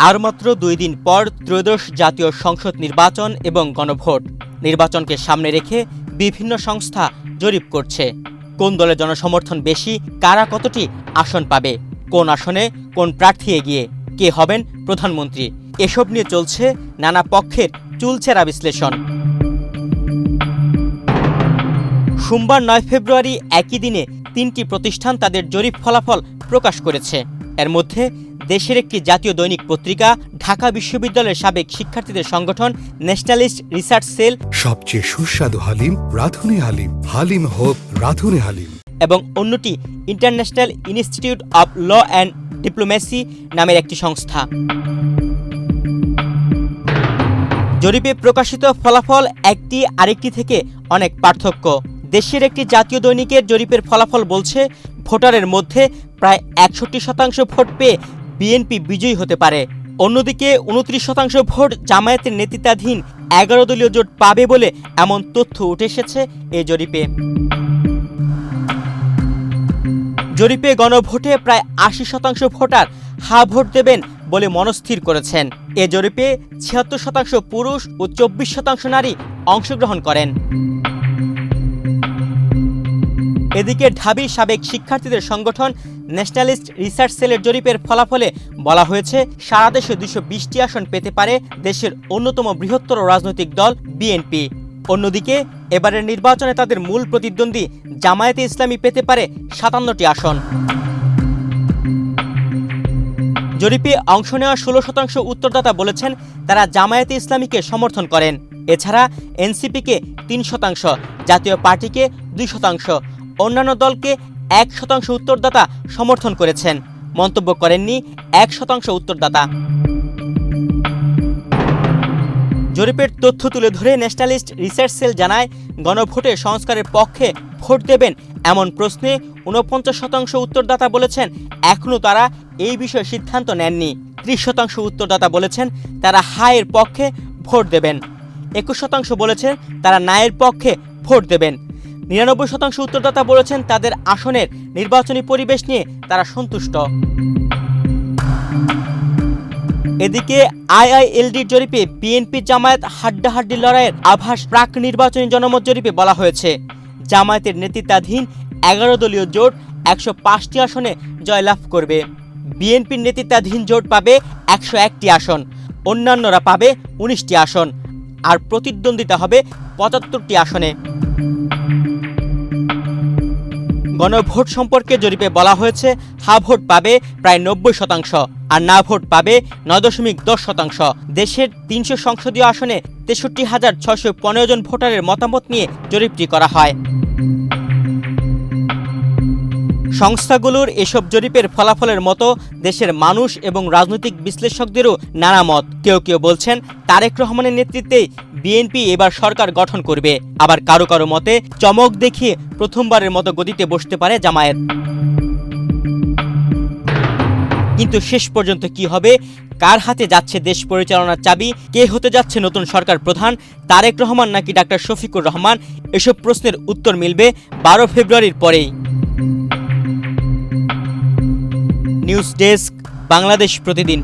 আর মাত্র 2 দিন পর ত্রয়োদশ জাতীয় সংসদ নির্বাচন এবং গণভোট। নির্বাচনকে সামনে রেখে বিভিন্ন সংস্থা জরিপ করছে কোন দলের জনসমর্থন বেশি, কারা কতটি আসন পাবে, কোন আসনে কোন প্রার্থী এগিয়ে, কে হবেন প্রধানমন্ত্রী। এসব নিয়ে চলছে নানা পক্ষের চুলচেরা বিশ্লেষণ। সোমবার 9 ফেব্রুয়ারি একই দিনে 3টি প্রতিষ্ঠান তাদের জরিপ ফলাফল প্রকাশ করেছে। এর মধ্যে দেশের একটি জাতীয় দৈনিক পত্রিকা, ঢাকা বিশ্ববিদ্যালয়ের সাবেক শিক্ষার্থীদের সংগঠন ন্যাশনালিস্ট রিসার্চ সেল, সবচেয়ে সুস্বাদু হালিম রাধুনী হালিম, হালিম হোক রাধুনী হালিম, এবং অন্যটি international institute of law and diplomacy নামের একটি সংস্থা। জরিপে প্রকাশিত ফলাফল একটি আরেকটি থেকে অনেক পার্থক্য। দেশের একটি জাতীয় দৈনিকের জরিপের ফলাফল বলছে ভোটারের মধ্যে প্রায় 61% ভোট পেয়ে বিএনপি বিজয়ী হতে পারে। অন্যদিকে 29% ভোট জামায়াতের নেতৃত্বাধীন 11 দলীয় জোট পাবে বলে এমন তথ্য উঠে এসেছে এই জরিপে। জরিপে গণভোটে প্রায় 80% ভোটার হা ভোট দেবেন বলে মনস্থির করেছেন। এ জরিপে 76% পুরুষ ও 24% নারী অংশগ্রহণ করেন। এদিকে ঢাবির সাবেক শিক্ষার্থীদের সংগঠন ন্যাশনালিস্ট রিসার্চ সেলের জরিপের ফলাফলে বলা হয়েছে সারা দেশে 220টি আসন পেতে পারে দেশের অন্যতম বৃহত্তর রাজনৈতিক দল বিএনপি। অন্যদিকে এবারের নির্বাচনে তাদের মূল প্রতিদ্বন্দ্বী জামায়াতে ইসলামী পেতে পারে 57টি আসন। জরিপে অংশ নেওয়া 16% উত্তরদাতা বলেছেন তারা জামায়াতে ইসলামীকে সমর্থন করেন। এছাড়া এনসিপিকে 3%, জাতীয় পার্টিকে 2%, অন্যান্য দলকে 1% উত্তরদাতা সমর্থন করেছেন। মন্তব্য করেননি 1% উত্তরদাতা। জরিপের তথ্য তুলে ধরে ন্যাশনালিস্ট রিসার্চ সেল জানায়, গণভোটে সংস্কারের পক্ষে ভোট দেবেন এমন প্রশ্নে 49% উত্তরদাতা বলেছেন এখনও তারা এই বিষয়ে সিদ্ধান্ত নেননি। 30% উত্তরদাতা বলেছেন তারা হায়ের পক্ষে ভোট দেবেন। 21% বলেছেন তারা নায়ের পক্ষে ভোট দেবেন। 99% উত্তরদাতা বলেছেন তাদের আসনের নির্বাচনী পরিবেশ নিয়ে তারা সন্তুষ্ট। এদিকে আইআইএলডির জরিপে বিএনপি জামায়াত হাড্ডাহাড্ডি লড়াইয়ের আভাস প্রাক নির্বাচনী জনমত জরিপে বলা হয়েছে জামায়াতের নেতৃত্বাধীন 11 দলীয় জোট 105টি আসনে জয়লাভ করবে। বিএনপির নেতৃত্বাধীন জোট পাবে 101টি আসন, অন্যান্যরা পাবে 19টি আসন, আর প্রতিদ্বন্দ্বিতা হবে 75টি আসনে। গণভোট সম্পর্কে জরিপে বলা হয়েছে হা ভোট পাবে প্রায় 90% আর না ভোট পাবে 9.10%। দেশের 300 সংসদীয় আসনে 63,615 জন ভোটারের মতামত নিয়ে জরিপটি করা হয়। সংস্থাগুলোর এসব জরিপের ফলাফলের মতো দেশের মানুষ এবং রাজনৈতিক বিশ্লেষকদেরও নানা মত। কেউ কেউ বলছেন তারেক রহমানের নেতৃত্বে বিএনপি এবার সরকার গঠন করবে, আবার কারো কারো মতে চমক দেখিয়ে প্রথমবারের মতো গদিতে বসতে পারে জামায়াত। কিন্তু শেষ পর্যন্ত কি হবে, কার হাতে যাচ্ছে দেশ পরিচালনার চাবি, কে হতে যাচ্ছে নতুন সরকার প্রধান, তারেক রহমান নাকি ডাক্তার শফিকুর রহমান, এসব প্রশ্নের উত্তর মিলবে 12 ফেব্রুয়ারির পরেই। নিউজ ডেস্ক, বাংলাদেশ প্রতিদিন।